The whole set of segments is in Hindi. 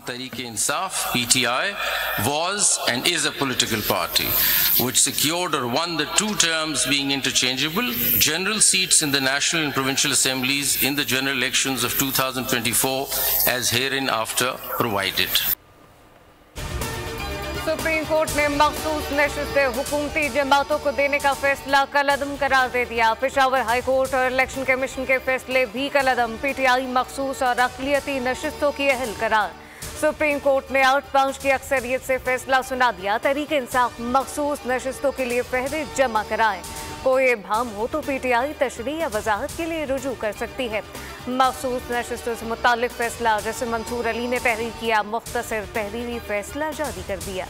Tehreek-e-Insaf (PTI) was and is a political party which secured or won the two terms being interchangeable general seats in the national and provincial assemblies in the general elections of 2024 as hereinafter provided. Supreme court ने मखसूस नशिस्तें हुकूमती जमातों को देने का फैसला कलअदम करार दे दिया। पेशावर हाई कोर्ट और इलेक्शन कमीशन के फैसले भी कलअदम। पीटीआई मखसूस और अक़लियती नशिस्तों की अहल करार। सुप्रीम कोर्ट ने 8-5 की अक्सरियत से फैसला सुना दिया। तहरीक-ए-इंसाफ मखसूस नशिस्तों के लिए फहरिस्त जमा कराए। कोई इब्हाम हो तो पीटीआई तशरीह या वजाहत के लिए रुजू कर सकती है। मखसूस नशिस्तों से मुताल्लिक फैसला जैसे मंसूर अली ने तहरीर किया, मुख्तसर तहरीरी फैसला जारी कर दिया।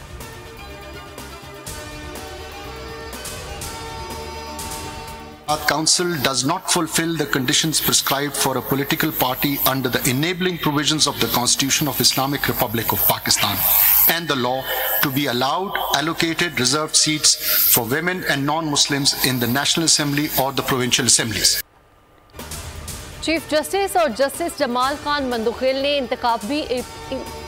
Council does not fulfill the conditions prescribed for a political party under the enabling provisions of the Constitution of Islamic Republic of Pakistan and the law to be allowed allocated reserved seats for women and non-Muslims in the National Assembly or the provincial assemblies. Chief justice और जस्टिस जमाल खान मंदुखेल ने इंतखाबी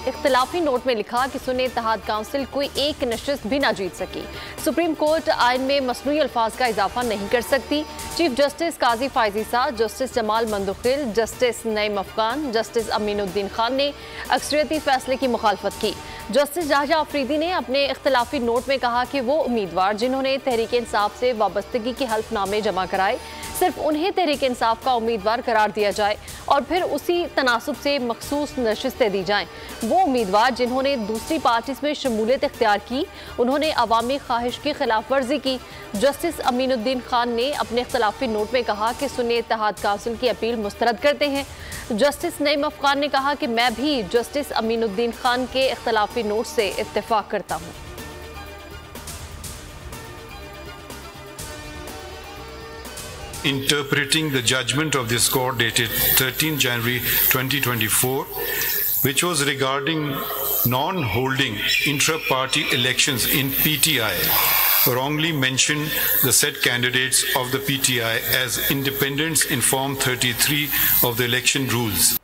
इख्तिलाफी नोट में लिखा कि सुन्नी इत्तेहाद काउंसिल कोई एक नशिस्त भी ना जीत सकी। सुप्रीम कोर्ट आइन में मसनूई अल्फाज का इजाफा नहीं कर सकती। चीफ जस्टिस काजी फायजी साहब, justice Jamal Mandokhail, justice Naeem Afghan, justice Aminuddin Khan ने अक्सरियती फैसले की मुखालफत की। जस्टिस जाहिया अफरीदी ने अपने इख्तिलाफी नोट में कहा कि वो उम्मीदवार जिन्होंने तहरीक-ए-इंसाफ से वाबस्तगी के हल्फनामे जमा कराए, सिर्फ उन्हें तहरीक-ए-इंसाफ का उम्मीदवार करार दिया जाए और फिर उसी तनासुब से मखसूस नशिस्तें दी जाएं। वो उम्मीदवार जिन्होंने दूसरी पार्टीज में शमूलियत इख्तियार की, उन्होंने अवामी ख्वाहिश की खिलाफ वर्जी की। जस्टिस अमीनुद्दीन खान ने अपने इख्तिलाफी नोट में कहा कि सुन्नी इत्तेहाद काउंसिल की अपील मुस्तरद करते हैं। जस्टिस नईम अफगान ने कहा कि मैं भी जस्टिस अमीनुद्दीन खान के इख्तिलाफी नोट से इत्तेफाक करता हूँ। Interpreting the judgment of this court dated 13 January 2024, which was regarding non-holding intra-party elections in PTI, wrongly mentioned the said candidates of the PTI as independents in Form 33 of the election rules.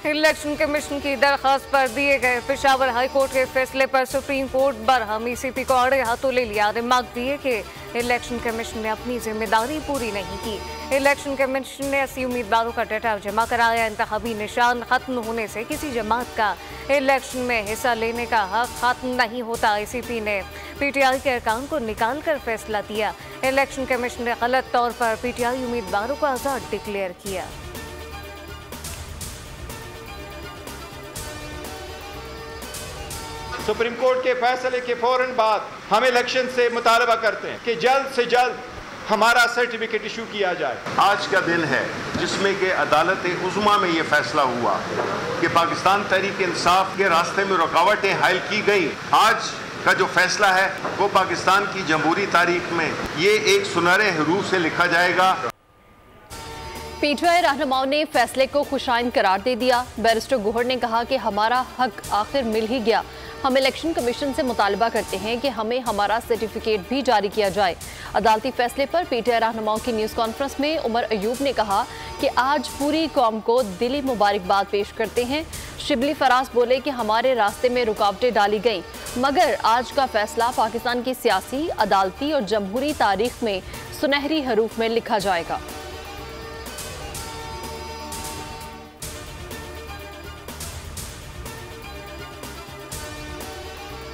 Election commission की दरख्वास्त पर दिए गए पेशावर हाई कोर्ट के फैसले पर सुप्रीम कोर्ट बरहम। ईसीपी को अड़े हाथों ले लिया। रिमार्क दिए कि इलेक्शन कमीशन ने अपनी जिम्मेदारी पूरी नहीं की। इलेक्शन कमीशन ने 80 उम्मीदवारों का डाटा जमा कराया। इंतखाबी निशान खत्म होने से किसी जमात का इलेक्शन में हिस्सा लेने का हक खत्म नहीं होता। ईसीपी ने पीटीआई के अरकान को निकाल कर फैसला दिया। इलेक्शन कमीशन ने गलत तौर पर पीटीआई उम्मीदवारों को आज़ाद डिक्लेयर किया। सुप्रीम कोर्ट के फैसले के फौरन बाद हम इलेक्शन से मुतालबा करते हैं कि जल्द से जल्द हमारा सर्टिफिकेट इशू किया जाए। आज का दिन है जिसमें कि अदालत उज़्मा में ये फैसला हुआ कि पाकिस्तान तहरीक-ए-इंसाफ के रास्ते में रुकावटें हायल की गई। आज का जो फैसला है वो पाकिस्तान की जमहूरी तारीख में ये एक सुनहरे हरूफ से लिखा जाएगा। पीटीआई रहनुमाओं ने फैसले को खुशाइन करार दे दिया। बैरिस्टर गोहर ने कहा कि हमारा हक आखिर मिल ही गया। हम इलेक्शन कमीशन से मुतालबा करते हैं कि हमें हमारा सर्टिफिकेट भी जारी किया जाए। अदालती फैसले पर पीटीआई रहनुमाओं की न्यूज़ कॉन्फ्रेंस में उमर अयूब ने कहा कि आज पूरी कौम को दिली मुबारकबाद पेश करते हैं। शिबली फराज बोले कि हमारे रास्ते में रुकावटें डाली गई, मगर आज का फैसला पाकिस्तान की सियासी, अदालती और जमहूरी तारीख में सुनहरी हरूफ में लिखा जाएगा।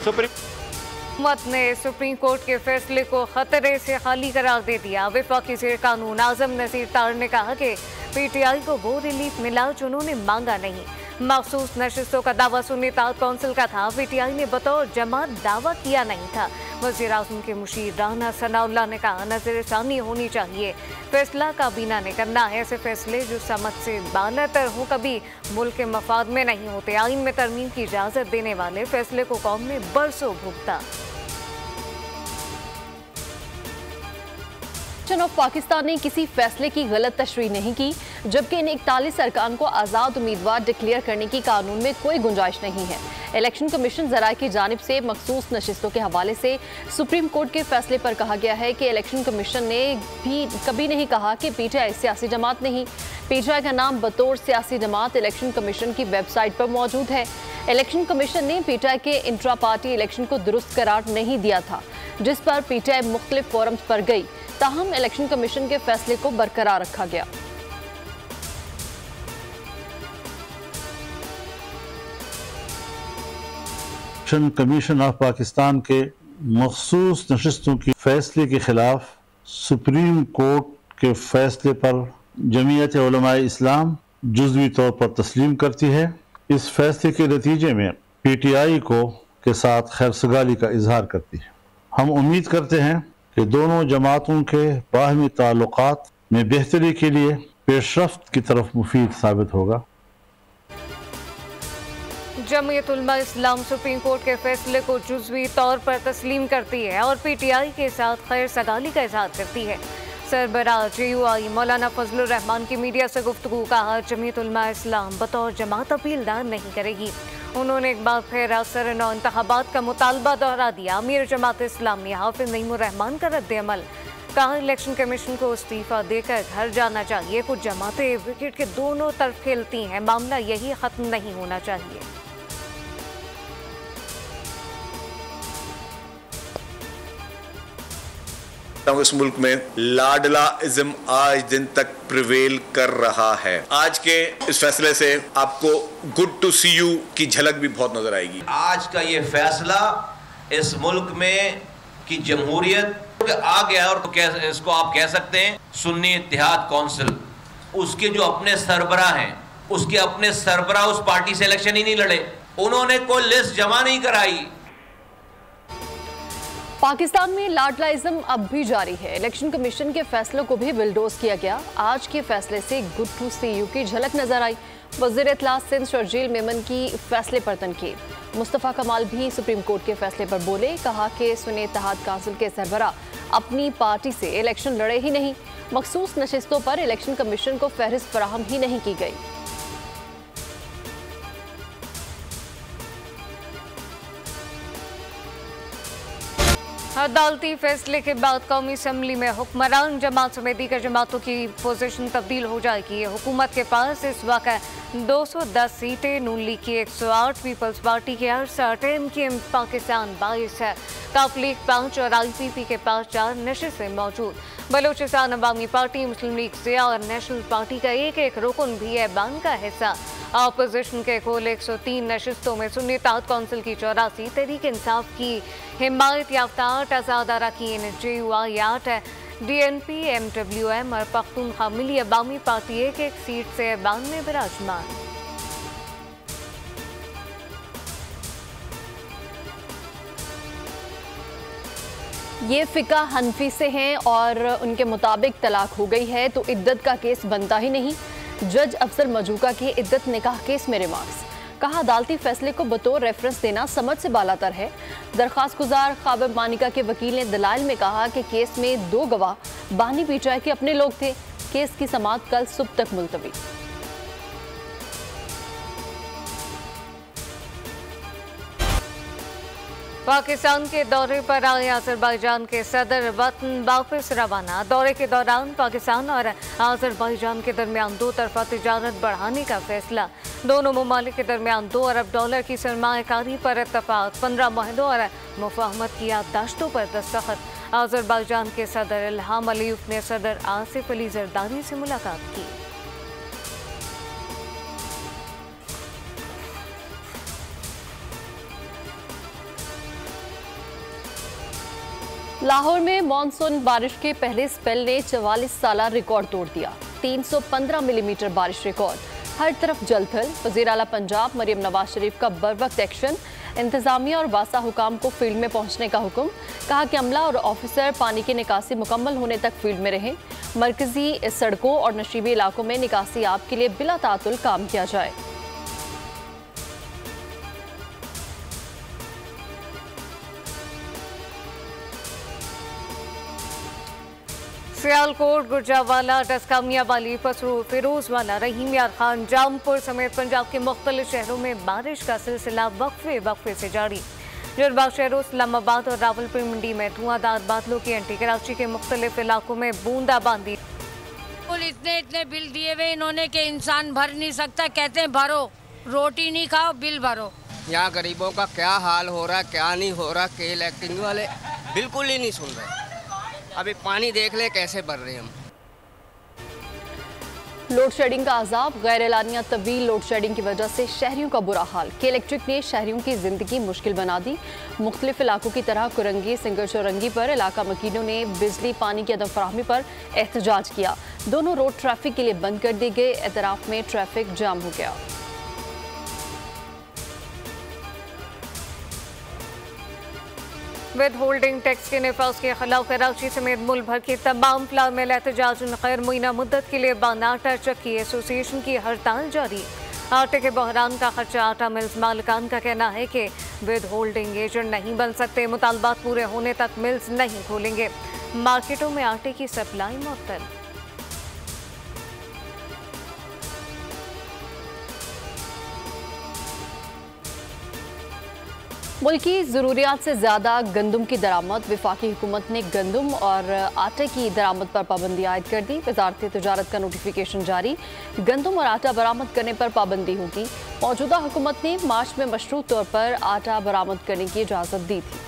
हुकूमत ने सुप्रीम कोर्ट के फैसले को खतरे से खाली करार दे दिया। वफाकी ज़ेर कानून आज़म नज़ीर तार ने कहा कि पीटीआई को वो रिलीफ मिला जो उन्होंने मांगा नहीं। मखसूस नशिस्तों का दावा सुन्नी इत्तेहाद काउंसिल का था। पीटीआई ने बतौर जमात दावा किया नहीं था। वज़ीर आज़म के मुशीर राना सनाउल्लाह ने कहा नज़रसानी होनी चाहिए, फैसला काबीना ने करना है। ऐसे फैसले जो समझ से बालातर हों कभी मुल्क के मफाद में नहीं होते। आइन में तरमीम की इजाज़त देने वाले फैसले को कौम ने बरसों भुगता। ऑफ पाकिस्तान ने किसी फैसले की गलत तशरीह नहीं की, जबकि इन 41 अरकान को आज़ाद उम्मीदवार डिक्लेयर करने की कानून में कोई गुंजाइश नहीं है। इलेक्शन कमीशन ज़राए की जानिब से मखसूस नशिस्तों के हवाले से सुप्रीम कोर्ट के फैसले पर कहा गया है कि इलेक्शन कमीशन ने भी कभी नहीं कहा कि पीटीआई सियासी जमात नहीं, पीटीआई का नाम बतौर सियासी जमात इलेक्शन कमीशन की वेबसाइट पर मौजूद है। इलेक्शन कमीशन ने पीटीआई के इंट्रा पार्टी इलेक्शन को दुरुस्त करार नहीं दिया था, जिस पर पीटीआई मुख्तलिफ फोरम्स पर गई। ताहम इलेक्शन कमीशन के फैसले को बरकरार रखा गया। इलेक्शन कमीशन ऑफ पाकिस्तान के मखसूस नशिस्तों की फैसले के खिलाफ सुप्रीम कोर्ट के फैसले पर जमीयत उलमाए इस्लाम जुज़वी तौर पर तस्लीम करती है। इस फैसले के नतीजे में पीटीआई के साथ खैरसगाली का इजहार करती है। हम उम्मीद करते हैं कि दोनों जमातों के बाहमी ताल्लुकात में बेहतरी के लिए पेशरफ्त की तरफ मुफीद साबित होगा। जमीयत उलमा इस्लाम सुप्रीम कोर्ट के फैसले को जुज़वी तौर पर तस्लीम करती है और पीटीआई के साथ खैर सगाली का इजहार करती है। सरबराह JUI मौलाना फजलुर रहमान की मीडिया से गुफ्तगू कहा, जमीयत उलमा इस्लाम बतौर जमात अपीलदार नहीं करेगी। उन्होंने एक बार फिर असर नौ इंतखाबात का मुतालबा दोहरा दिया। अमीर जमात इस्लामी हाफिज नईमुर रहमान का रद्द-ए-अमल, कहा इलेक्शन कमीशन को इस्तीफा देकर घर जाना चाहिए। कुछ जमातें विकेट के दोनों तरफ खेलती हैं, मामला यही खत्म नहीं होना चाहिए। इस मुल्क में लाडला इज्म आज दिन तक प्रिवेल कर रहा है। आज के इस फैसले से आपको गुड टू सी यू की झलक भी बहुत नजर आएगी। आज का ये फैसला इस मुल्क में की जमहूरियत आ गया और इसको आप कह सकते हैं सुन्नी इत्तेहाद कौंसिल, उसके जो अपने सरबराह हैं, उसके अपने सरबराह उस पार्टी से इलेक्शन ही नहीं लड़े, उन्होंने कोई लिस्ट जमा नहीं कराई। पाकिस्तान में लाडलाइज्म अब भी जारी है। इलेक्शन कमीशन के फैसलों को भी बिलडोज किया गया। आज के फैसले से गुड टू सी यू की झलक नजर आई। वज़ीर इत्तलात सिंध शर्जील मेमन की फैसले पर तनकीद। मुस्तफ़ा कमाल भी सुप्रीम कोर्ट के फैसले पर बोले, कहा कि सुन्नी इत्तेहाद काउंसिल के सरबराह अपनी पार्टी से इलेक्शन लड़े ही नहीं, मखसूस नशिस्तों पर इलेक्शन कमीशन को फहरिस्त फराहम ही नहीं की गई। अदालती फैसले के बाद कौमी असम्बली में हुक्मरान जमात समेत दीगर जमातों की पोजीशन तब्दील हो जाएगी। हुकूमत के पास इस वक्त 210 सीटें, नून लीग की 108, पीपल्स पार्टी की 68, MKM पाकिस्तान 22 है, काफ लीग 5 और IPP के पास 4 नशिस्तें मौजूद। बलोचिस्तान अवामी पार्टी, मुस्लिम लीग ज़िया और नेशनल पार्टी का एक रुकन भी ऐवान का हिस्सा। अपोजिशन के कुल 103 नशिस्तों में सुन्नी इत्तेहाद कौंसिल की 84, तहरीक इंसाफ की हिमायत याफ्ता 8, आज़ाद अरकान JUI 8, DNP, MWM और पख्तूनख्वा मिली अवामी पार्टी एक सीट से ऐवान में विराजमान। ये फ़िका हनफी से हैं और उनके मुताबिक तलाक हो गई है तो इद्दत का केस बनता ही नहीं। जज अफसर मजूका की इद्दत निकाह केस में रिमार्क्स, कहा अदालती फैसले को बतौर रेफरेंस देना समझ से बालातर है। दरख्वास्त गुजार ख्वाब मानिका के वकील ने दलाइल में कहा कि केस में 2 गवाह बानी पीटीआई के अपने लोग थे। केस की समाअत कल सुबह तक मुलतवी। पाकिस्तान के दौरे पर आए अजरबैजान के सदर वतन वापस रवाना। दौरे के दौरान पाकिस्तान और अजरबैजान के दरमियान 2 तरफा तिजारत बढ़ाने का फैसला। दोनों ममालिक के दरमियान $2 अरब की सरमायाकारी पर इत्तफाक। 15 मुआहदों और मुफाहमत की याददाश्तों पर दस्तखत। अजरबैजान के सदर इल्हाम अलीफ ने सदर आसिफ अली जरदारी से मुलाकात की। लाहौर में मानसून बारिश के पहले स्पेल ने 44 साला रिकॉर्ड तोड़ दिया। 315 मिलीमीटर बारिश रिकॉर्ड। हर तरफ जलथल। वज़ीर आला पंजाब मरियम नवाज शरीफ का बरवक्त एक्शन। इंतजामिया और वासा हुकाम को फील्ड में पहुंचने का हुक्म। कहा कि अमला और ऑफिसर पानी की निकासी मुकम्मल होने तक फील्ड में रहें। मरकजी सड़कों और नशीबी इलाकों में निकासी आब के लिए बिला तातुल काम किया जाए। सियालकोट, गुजरावाला, डस्कामिया वाली, पसरू, फिरोजवाला, रहीम यार खान, जामपुर समेत पंजाब के मुख्तलिफ शहरों में बारिश का सिलसिला वक्फे से जारी। जुर्बा शहरों इस्लामाबाद और रावलपिंडी में धुआंधार बादलों की एंटी। कराची के मुख्तलिफ इलाकों में बूंदाबांदी। इतने इतने बिल दिए हुए इन्होंने कि इंसान भर नहीं सकता। कहते हैं भरो, रोटी नहीं खाओ, बिल भरो। यहाँ गरीबों का क्या हाल हो रहा है, क्या नहीं हो रहा, के इलेक्टिंग वाले बिल्कुल ही नहीं सुन रहे। अभी पानी देख ले कैसे भर रहे हम। लोड शेडिंग का अजाब, गैर एलानिया तवील लोड शेडिंग की वजह से शहरियों का बुरा हाल। के इलेक्ट्रिक ने शहरियों की जिंदगी मुश्किल बना दी। मुख्तलिफ इलाकों की तरह कुरंगी सिंगर चौरंगी पर इलाका मकीनों ने बिजली पानी की अदम फराहमी पर एहतजाज किया। दोनों रोड ट्रैफिक के लिए बंद कर दिए गए। एतराफ में ट्रैफिक जाम हो गया। विद होल्डिंग टैक्स के नफाज के खिलाफ कराची समेत मुल्क भर की तमाम फ्लावर मिल एहतजाज गैर मुइना मुद्दत के लिए बंद। आटा चक्की एसोसिएशन की हड़ताल जारी। आटे के बहरान का खर्चा आटा मिल्स मालिकान का कहना है कि विद होल्डिंग एजेंट नहीं बन सकते। मुतालबात पूरे होने तक मिल्स नहीं खोलेंगे। मार्केटों में आटे की सप्लाई मुअत्तल। मुल्की ज़रूरियात से ज़्यादा गंदम की दरामद। वफाकी हुकूमत ने गंदम और आटे की दरामद पर पाबंदी आयद कर दी। वजारत तिजारत का नोटिफिकेशन जारी। गंदम और आटा बरामद करने पर पाबंदी होगी। मौजूदा हुकूमत ने मार्च में मशरूत तौर पर आटा बरामद करने की इजाज़त दी थी।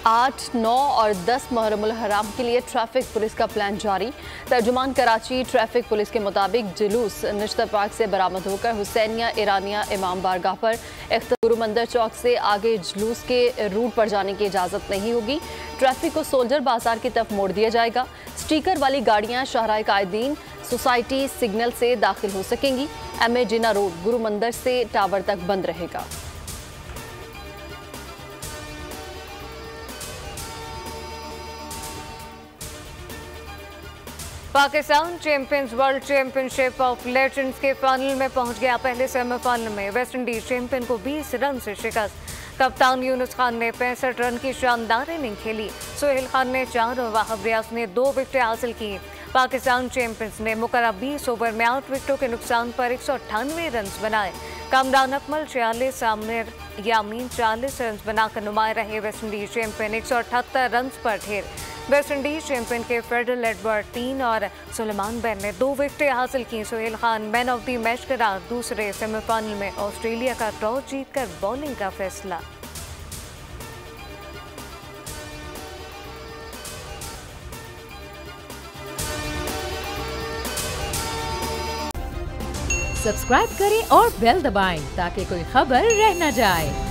आठ, 9 और 10 मुहर्रमुल हराम के लिए ट्रैफिक पुलिस का प्लान जारी। तर्जुमान कराची ट्रैफिक पुलिस के मुताबिक जुलूस निश्तर पार्क से बरामद होकर हुसैनिया ईरानिया इमाम बारगाह पर गुरु मंदिर चौक से आगे जुलूस के रूट पर जाने की इजाज़त नहीं होगी। ट्रैफिक को सोल्जर बाजार की तरफ मोड़ दिया जाएगा। स्टीकर वाली गाड़ियाँ शाहराह कायदीन सोसाइटी सिग्नल से दाखिल हो सकेंगी। MA जिना रोड गुरु मंदिर से टावर तक बंद रहेगा। Pakistan champions world championship of legends के फाइनल में पहुंच गया। पहले सेमीफाइनल में वेस्ट इंडीज चैंपियन को 20 रन से शिकस्त। कप्तान यूनुस खान ने 65 रन की शानदार इनिंग खेली। सोहेल खान ने 4 और वाहिब रियाज ने 2 विकेटें हासिल की। पाकिस्तान चैंपियंस ने मुकर्रर 20 ओवर में 8 विकेटों के नुकसान पर 198 रन बनाए। कामरान अकमल 46, आमिर यामीन 40 रन बनाकर नुमाया रहे। वेस्ट इंडीज चैंपियन 178 रन पर ढेर। वेस्ट इंडीज चैंपियन के फेडरल एडवर्ड 3 और सुलेमान बैन ने 2 विकेटें हासिल की। Sohail Khan man of the match करार। दूसरे सेमीफाइनल में ऑस्ट्रेलिया का टॉस जीतकर बॉलिंग का फैसला। सब्सक्राइब करें और बेल दबाएं ताकि कोई खबर रह न जाए।